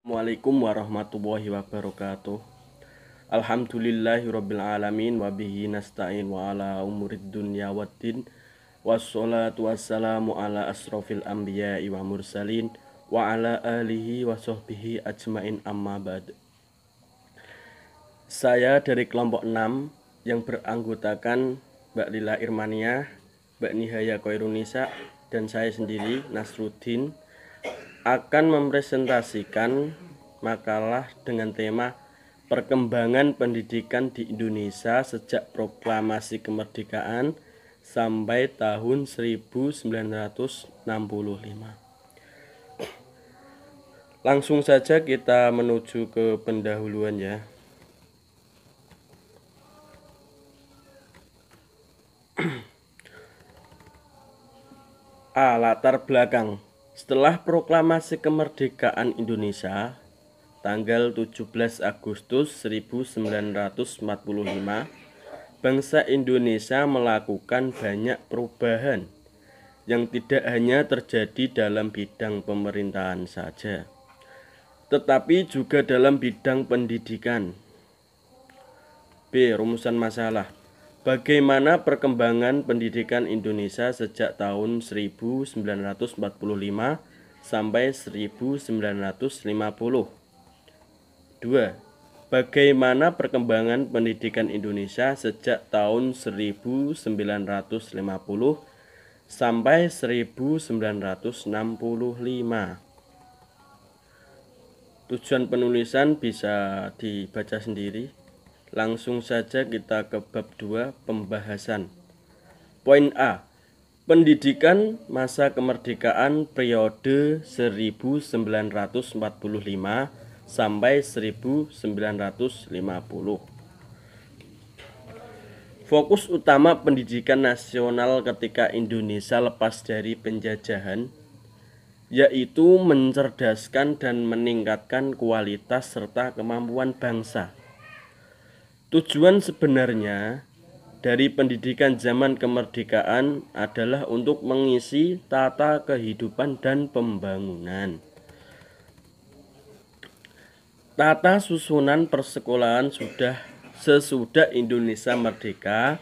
Assalamualaikum warahmatullahi wabarakatuh. Alhamdulillahirabbil alamin wa bihi nasta'in wa ala umurid dunya waddin. Wassalatu wassalamu ala asrofil anbiya'i wa mursalin wa ala alihi wa sahbihi ajmain amma ba'd. Saya dari kelompok 6 yang beranggotakan Mbak Lila Irmania, Mbak Nihaya Koirunisa, dan saya sendiri Nasruddin akan mempresentasikan makalah dengan tema perkembangan pendidikan di Indonesia sejak proklamasi kemerdekaan sampai tahun 1965. Langsung saja kita menuju ke pendahuluan ya. Latar belakang. Setelah proklamasi kemerdekaan Indonesia tanggal 17 Agustus 1945, bangsa Indonesia melakukan banyak perubahan yang tidak hanya terjadi dalam bidang pemerintahan saja, tetapi juga dalam bidang pendidikan. B. Rumusan masalah. Bagaimana perkembangan pendidikan Indonesia sejak tahun 1945 sampai 1950? 2. Bagaimana perkembangan pendidikan Indonesia sejak tahun 1950 sampai 1965? Tujuan penulisan bisa dibaca sendiri. Langsung saja kita ke bab 2, pembahasan. Poin A. Pendidikan masa kemerdekaan periode 1945 sampai 1950. Fokus utama pendidikan nasional ketika Indonesia lepas dari penjajahan yaitu mencerdaskan dan meningkatkan kualitas serta kemampuan bangsa. Tujuan sebenarnya dari pendidikan zaman kemerdekaan adalah untuk mengisi tata kehidupan dan pembangunan. Tata susunan persekolahan sesudah Indonesia merdeka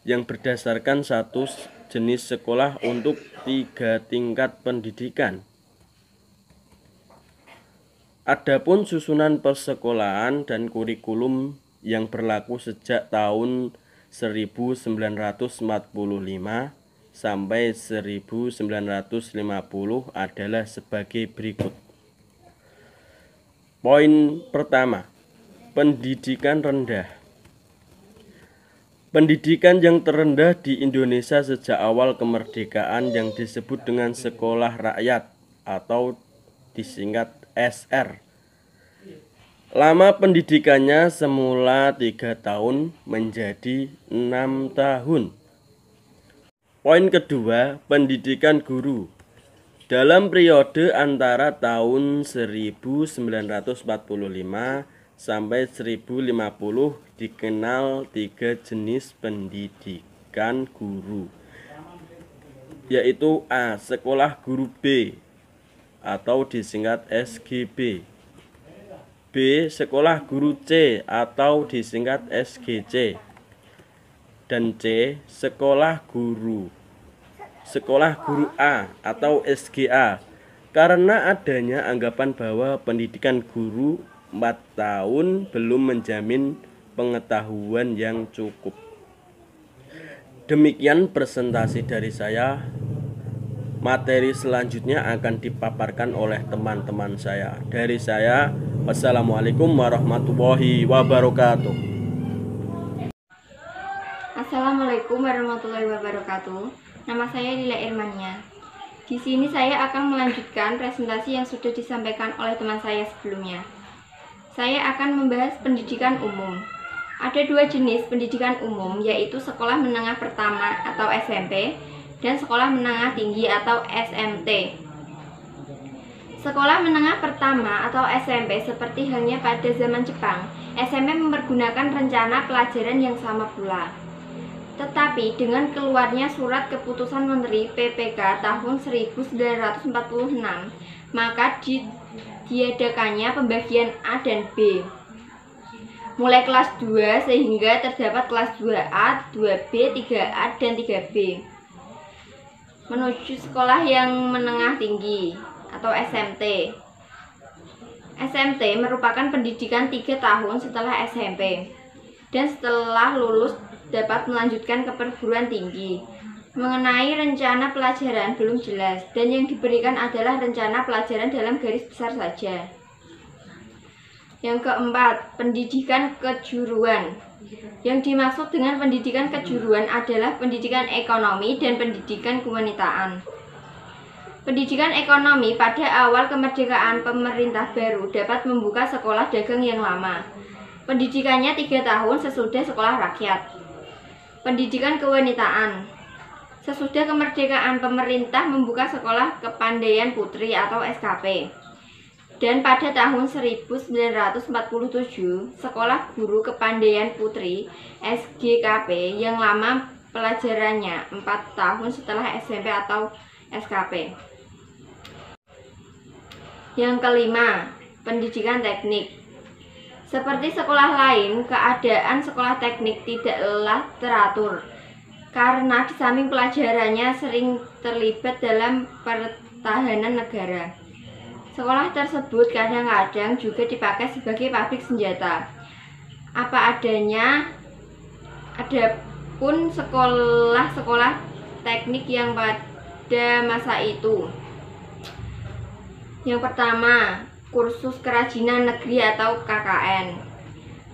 yang berdasarkan satu jenis sekolah untuk 3 tingkat pendidikan. Adapun susunan persekolahan dan kurikulum yang berlaku sejak tahun 1945 sampai 1950 adalah sebagai berikut. Poin pertama, pendidikan rendah. Pendidikan yang terendah di Indonesia sejak awal kemerdekaan yang disebut dengan sekolah rakyat atau disingkat SR. Lama pendidikannya semula 3 tahun menjadi 6 tahun. Poin kedua, pendidikan guru. Dalam periode antara tahun 1945 sampai 1050 dikenal 3 jenis pendidikan guru, yaitu A. Sekolah guru B atau disingkat SGB, B. Sekolah guru C atau disingkat SGC, dan C. Sekolah guru A atau SGA, karena adanya anggapan bahwa pendidikan guru 4 tahun belum menjamin pengetahuan yang cukup. Demikian presentasi dari saya. Materi selanjutnya akan dipaparkan oleh teman-teman saya. Dari saya, wassalamualaikum warahmatullahi wabarakatuh. Assalamualaikum warahmatullahi wabarakatuh. Nama saya Lila Irmania. Di sini saya akan melanjutkan presentasi yang sudah disampaikan oleh teman saya sebelumnya. Saya akan membahas pendidikan umum. Ada 2 jenis pendidikan umum, yaitu sekolah menengah pertama atau SMP dan sekolah menengah tinggi atau SMT. Sekolah menengah pertama atau SMP seperti halnya pada zaman Jepang, SMP mempergunakan rencana pelajaran yang sama pula. Tetapi dengan keluarnya surat keputusan Menteri PPK tahun 1946, maka diadakannya pembagian A dan B. Mulai kelas 2 sehingga terdapat kelas 2A, 2B, 3A, dan 3B. Menuju sekolah yang menengah tinggi atau SMT. SMT merupakan pendidikan 3 tahun setelah SMP dan setelah lulus dapat melanjutkan ke perguruan tinggi. Mengenai rencana pelajaran belum jelas dan yang diberikan adalah rencana pelajaran dalam garis besar saja. Yang keempat, pendidikan kejuruan. Yang dimaksud dengan pendidikan kejuruan adalah pendidikan ekonomi dan pendidikan kewanitaan. Pendidikan ekonomi pada awal kemerdekaan pemerintah baru dapat membuka sekolah dagang yang lama. Pendidikannya 3 tahun sesudah sekolah rakyat. Pendidikan kewanitaan. Sesudah kemerdekaan pemerintah membuka sekolah kepandaian putri atau SKP. Dan pada tahun 1947, Sekolah Guru Kepandaian Putri SGKP yang lama pelajarannya 4 tahun setelah SMP atau SKP. Yang kelima, pendidikan teknik. Seperti sekolah lain, keadaan sekolah teknik tidaklah teratur karena di samping pelajarannya sering terlibat dalam pertahanan negara. Sekolah tersebut kadang-kadang juga dipakai sebagai pabrik senjata. Apa adanya, adapun sekolah-sekolah teknik yang pada masa itu. Yang pertama, kursus kerajinan negeri atau KKN.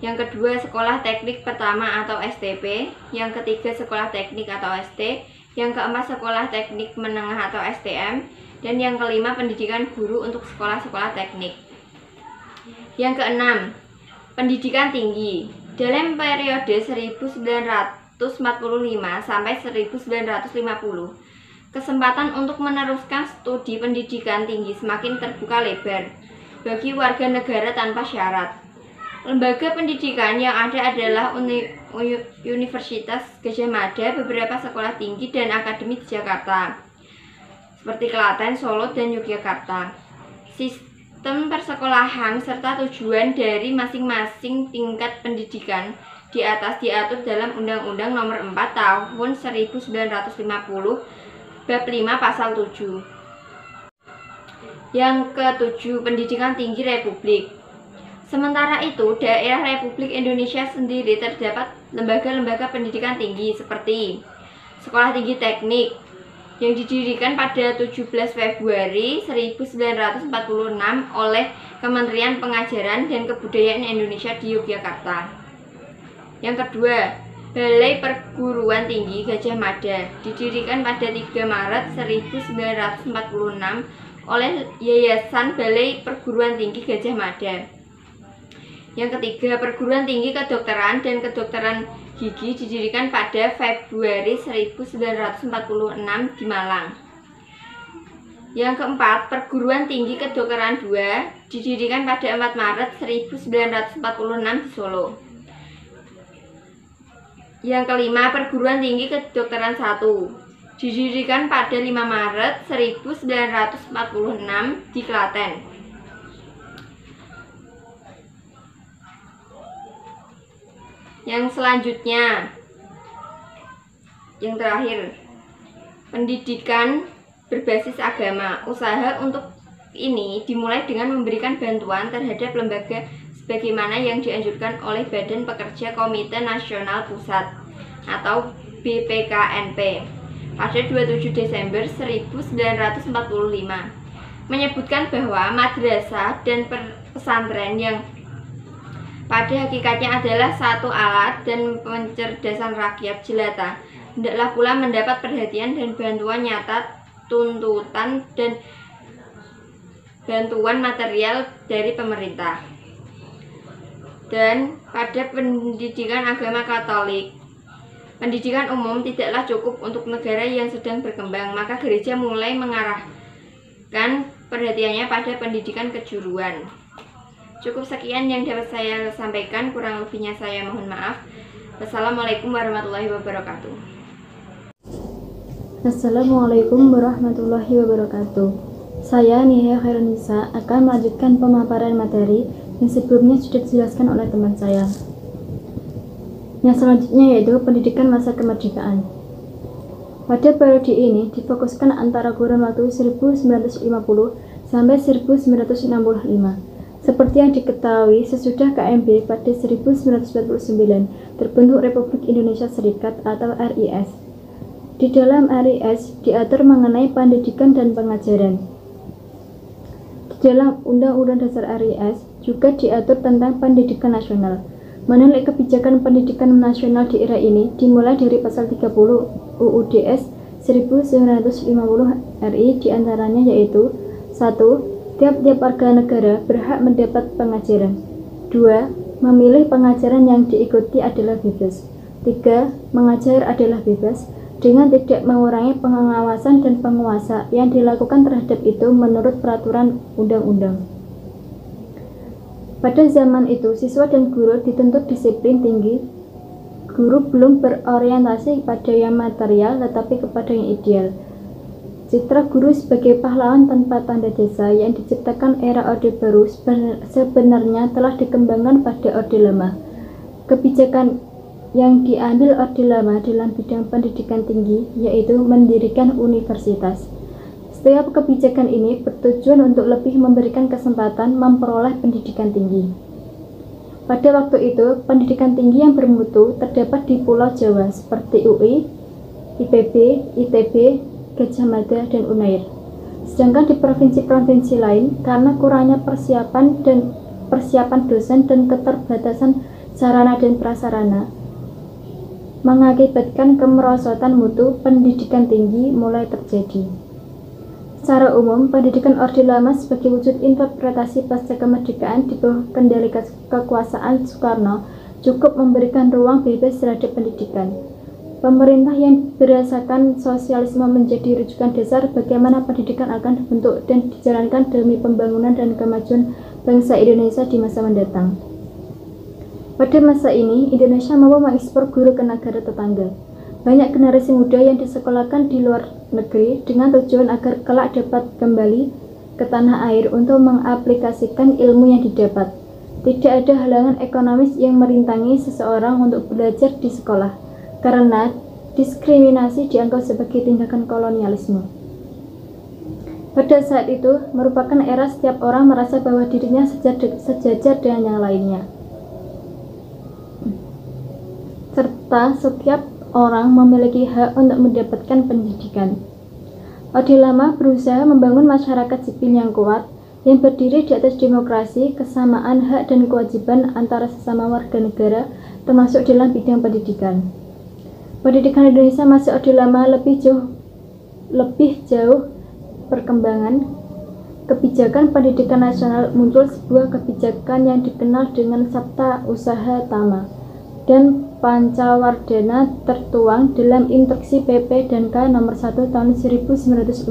Yang kedua, sekolah teknik pertama atau STP. Yang ketiga, sekolah teknik atau ST. Yang keempat, sekolah teknik menengah atau STM. Dan yang kelima, pendidikan guru untuk sekolah-sekolah teknik. Yang keenam, pendidikan tinggi. Dalam periode 1945 sampai 1950, kesempatan untuk meneruskan studi pendidikan tinggi semakin terbuka lebar bagi warga negara tanpa syarat. Lembaga pendidikan yang ada adalah Universitas Gadjah Mada, beberapa sekolah tinggi dan akademi di Jakarta, seperti Klaten, Solo, dan Yogyakarta. Sistem persekolahan serta tujuan dari masing-masing tingkat pendidikan di atas diatur dalam Undang-Undang Nomor 4 Tahun 1950 Bab 5 Pasal 7. Yang ketujuh, pendidikan tinggi Republik. Sementara itu, daerah Republik Indonesia sendiri terdapat lembaga-lembaga pendidikan tinggi seperti Sekolah Tinggi Teknik yang didirikan pada 17 Februari 1946 oleh Kementerian Pengajaran dan Kebudayaan Indonesia di Yogyakarta. Yang kedua, Balai Perguruan Tinggi Gadjah Mada didirikan pada 3 Maret 1946 oleh Yayasan Balai Perguruan Tinggi Gadjah Mada. Yang ketiga, Perguruan Tinggi Kedokteran dan Kedokteran Gigi didirikan pada Februari 1946 di Malang. Yang keempat, Perguruan Tinggi Kedokteran II didirikan pada 4 Maret 1946 di Solo. Yang kelima, Perguruan Tinggi Kedokteran I didirikan pada 5 Maret 1946 di Klaten. Yang selanjutnya, yang terakhir, pendidikan berbasis agama. Usaha untuk ini dimulai dengan memberikan bantuan terhadap lembaga sebagaimana yang dianjurkan oleh Badan Pekerja Komite Nasional Pusat atau BPKNP pada 27 Desember 1945, menyebutkan bahwa madrasah dan pesantren yang pada hakikatnya adalah satu alat dan pencerdasan rakyat jelata, hendaklah pula mendapat perhatian dan bantuan nyata, tuntutan dan bantuan material dari pemerintah. Dan pada pendidikan agama Katolik, pendidikan umum tidaklah cukup untuk negara yang sedang berkembang, maka gereja mulai mengarahkan perhatiannya pada pendidikan kejuruan. Cukup sekian yang dapat saya sampaikan, kurang lebihnya saya mohon maaf. Wassalamualaikum warahmatullahi wabarakatuh. Assalamualaikum warahmatullahi wabarakatuh. Saya, Nia Khairunisa, akan melanjutkan pemaparan materi yang sebelumnya sudah dijelaskan oleh teman saya. Yang selanjutnya yaitu pendidikan masa kemerdekaan. Pada periode ini difokuskan antara kurun waktu 1950 sampai 1965. Seperti yang diketahui, sesudah KMB pada 1949 terbentuk Republik Indonesia Serikat atau RIS. Di dalam RIS diatur mengenai pendidikan dan pengajaran. Di dalam Undang-Undang Dasar RIS juga diatur tentang pendidikan nasional. Menilai kebijakan pendidikan nasional di era ini dimulai dari pasal 30 UUDS 1950 RI, diantaranya yaitu 1. Tiap-tiap warga negara berhak mendapat pengajaran. 2. Memilih pengajaran yang diikuti adalah bebas. 3. Mengajar adalah bebas, dengan tidak mengurangi pengawasan dan penguasa yang dilakukan terhadap itu menurut peraturan undang-undang. Pada zaman itu, siswa dan guru dituntut disiplin tinggi. Guru belum berorientasi pada yang material, tetapi kepada yang ideal. Citra guru sebagai pahlawan tanpa tanda jasa yang diciptakan era Orde Baru sebenarnya telah dikembangkan pada Orde Lama. Kebijakan yang diambil Orde Lama dalam bidang pendidikan tinggi yaitu mendirikan universitas. Setiap kebijakan ini bertujuan untuk lebih memberikan kesempatan memperoleh pendidikan tinggi. Pada waktu itu, pendidikan tinggi yang bermutu terdapat di Pulau Jawa seperti UI, IPB, ITB, Gajah Mada, dan Unair. Sedangkan di provinsi-provinsi lain, karena kurangnya persiapan dosen dan keterbatasan sarana dan prasarana, mengakibatkan kemerosotan mutu pendidikan tinggi mulai terjadi. Secara umum, pendidikan Orde Lama sebagai wujud interpretasi pasca kemerdekaan di bawah kendali kekuasaan Soekarno cukup memberikan ruang bebas terhadap pendidikan. Pemerintah yang berdasarkan sosialisme menjadi rujukan dasar bagaimana pendidikan akan dibentuk dan dijalankan demi pembangunan dan kemajuan bangsa Indonesia di masa mendatang. Pada masa ini, Indonesia mampu mengekspor guru ke negara tetangga. Banyak generasi muda yang disekolahkan di luar negeri dengan tujuan agar kelak dapat kembali ke tanah air untuk mengaplikasikan ilmu yang didapat. Tidak ada halangan ekonomis yang merintangi seseorang untuk belajar di sekolah, karena diskriminasi dianggap sebagai tindakan kolonialisme. Pada saat itu, merupakan era setiap orang merasa bahwa dirinya sejajar dengan yang lainnya, serta setiap orang memiliki hak untuk mendapatkan pendidikan. Orde Lama berusaha membangun masyarakat sipil yang kuat, yang berdiri di atas demokrasi, kesamaan hak dan kewajiban antara sesama warga negara, termasuk dalam bidang pendidikan. Pendidikan Indonesia masih Orde Lama lebih jauh perkembangan. Kebijakan pendidikan nasional muncul sebuah kebijakan yang dikenal dengan Sabta Usaha Tama dan Pancawardhana tertuang dalam Instruksi PP dan K nomor 1 tahun 1959.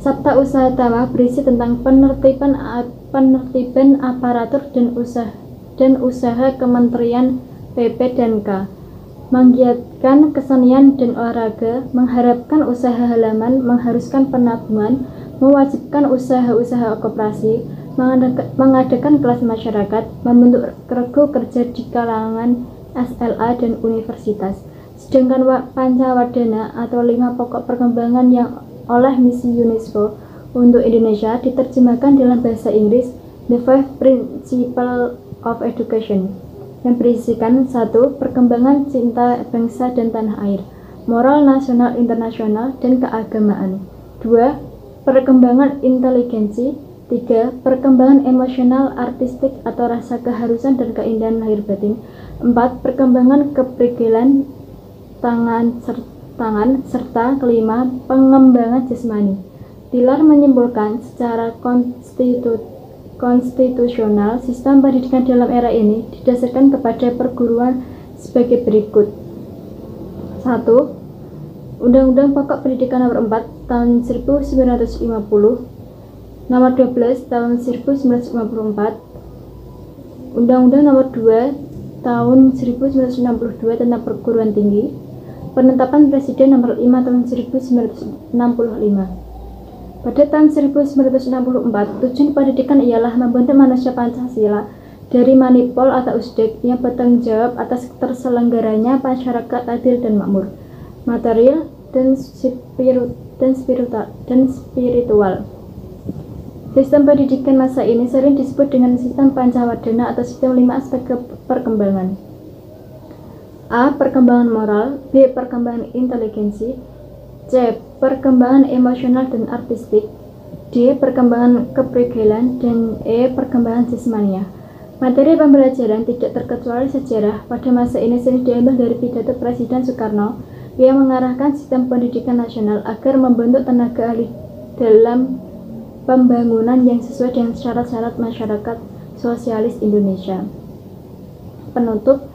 Sabta Usaha Tama berisi tentang penertiban aparatur dan usaha Kementerian PP dan K, menggiatkan kesenian dan olahraga, mengharapkan usaha halaman, mengharuskan penabungan, mewajibkan usaha-usaha koperasi, mengadakan kelas masyarakat, membentuk regu kerja di kalangan SLA dan universitas. Sedangkan Pancawardhana atau 5 pokok perkembangan yang oleh misi UNESCO untuk Indonesia diterjemahkan dalam bahasa Inggris The Five Principles of Education, yang berisikan 1. Perkembangan cinta bangsa dan tanah air, moral nasional internasional, dan keagamaan. 2. Perkembangan inteligensi. 3. Perkembangan emosional artistik atau rasa keharusan dan keindahan lahir batin. 4. Perkembangan keprigelan tangan serta 5. Pengembangan jasmani. Tiller menyimpulkan secara konstitusional sistem pendidikan dalam era ini didasarkan kepada perguruan sebagai berikut. 1. Undang-Undang Pokok Pendidikan Nomor 4 Tahun 1950, Nomor 12 Tahun 1954, Undang-Undang Nomor 2 Tahun 1962 tentang Perguruan Tinggi, Penetapan Presiden Nomor 5 Tahun 1965. Pada tahun 1964, tujuan pendidikan ialah membentuk manusia Pancasila dari manipul atau Uzbek yang bertanggung jawab atas terselenggaranya masyarakat adil dan makmur, material dan spiritual. Sistem pendidikan masa ini sering disebut dengan sistem Pancawardhana atau sistem 5 aspek perkembangan. A. Perkembangan moral, B. Perkembangan inteligensi, C. Perkembangan emosional dan artistik, D. Perkembangan keprigelan, dan E. Perkembangan jasmania. Materi pembelajaran tidak terkecuali sejarah pada masa ini sering diambil dari pidato Presiden Soekarno yang mengarahkan sistem pendidikan nasional agar membentuk tenaga ahli dalam pembangunan yang sesuai dengan syarat-syarat masyarakat sosialis Indonesia. Penutup.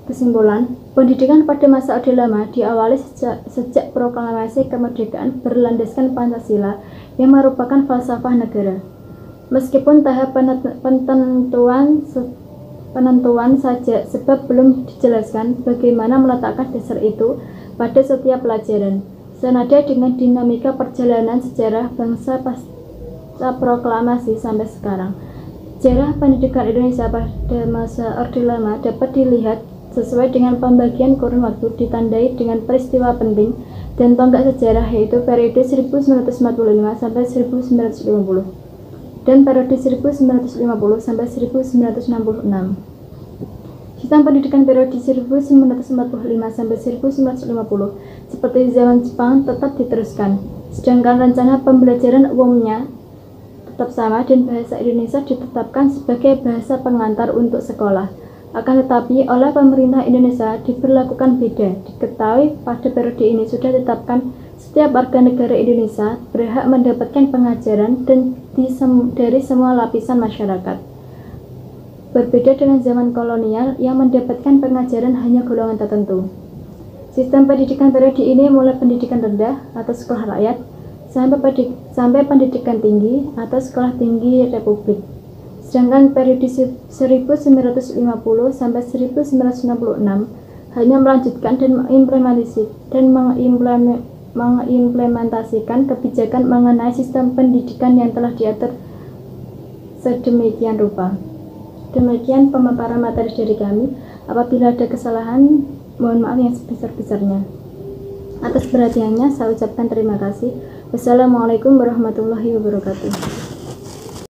Kesimpulan, pendidikan pada masa Orde Lama diawali sejak proklamasi kemerdekaan berlandaskan Pancasila yang merupakan falsafah negara. Meskipun tahap penentuan saja sebab belum dijelaskan bagaimana meletakkan dasar itu pada setiap pelajaran. Senada dengan dinamika perjalanan sejarah bangsa pasca proklamasi sampai sekarang, sejarah pendidikan Indonesia pada masa Orde Lama dapat dilihat sesuai dengan pembagian kurun waktu ditandai dengan peristiwa penting dan tonggak sejarah, yaitu periode 1945 sampai 1950 dan periode 1950 sampai 1966. Sistem pendidikan periode 1945 sampai 1950 seperti zaman Jepang tetap diteruskan, sedangkan rencana pembelajaran umumnya tetap sama dan bahasa Indonesia ditetapkan sebagai bahasa pengantar untuk sekolah. Akan tetapi oleh pemerintah Indonesia diberlakukan beda. Diketahui pada periode ini sudah ditetapkan setiap warga negara Indonesia berhak mendapatkan pengajaran dari semua lapisan masyarakat. Berbeda dengan zaman kolonial yang mendapatkan pengajaran hanya golongan tertentu. Sistem pendidikan periode ini mulai pendidikan rendah atau sekolah rakyat sampai pendidikan tinggi atau sekolah tinggi republik. Sedangkan periode 1950 sampai 1966 hanya melanjutkan dan mengimplementasikan kebijakan mengenai sistem pendidikan yang telah diatur sedemikian rupa. Demikian pemaparan materi dari kami. Apabila ada kesalahan, mohon maaf yang sebesar-besarnya. Atas perhatiannya saya ucapkan terima kasih. Wassalamualaikum warahmatullahi wabarakatuh.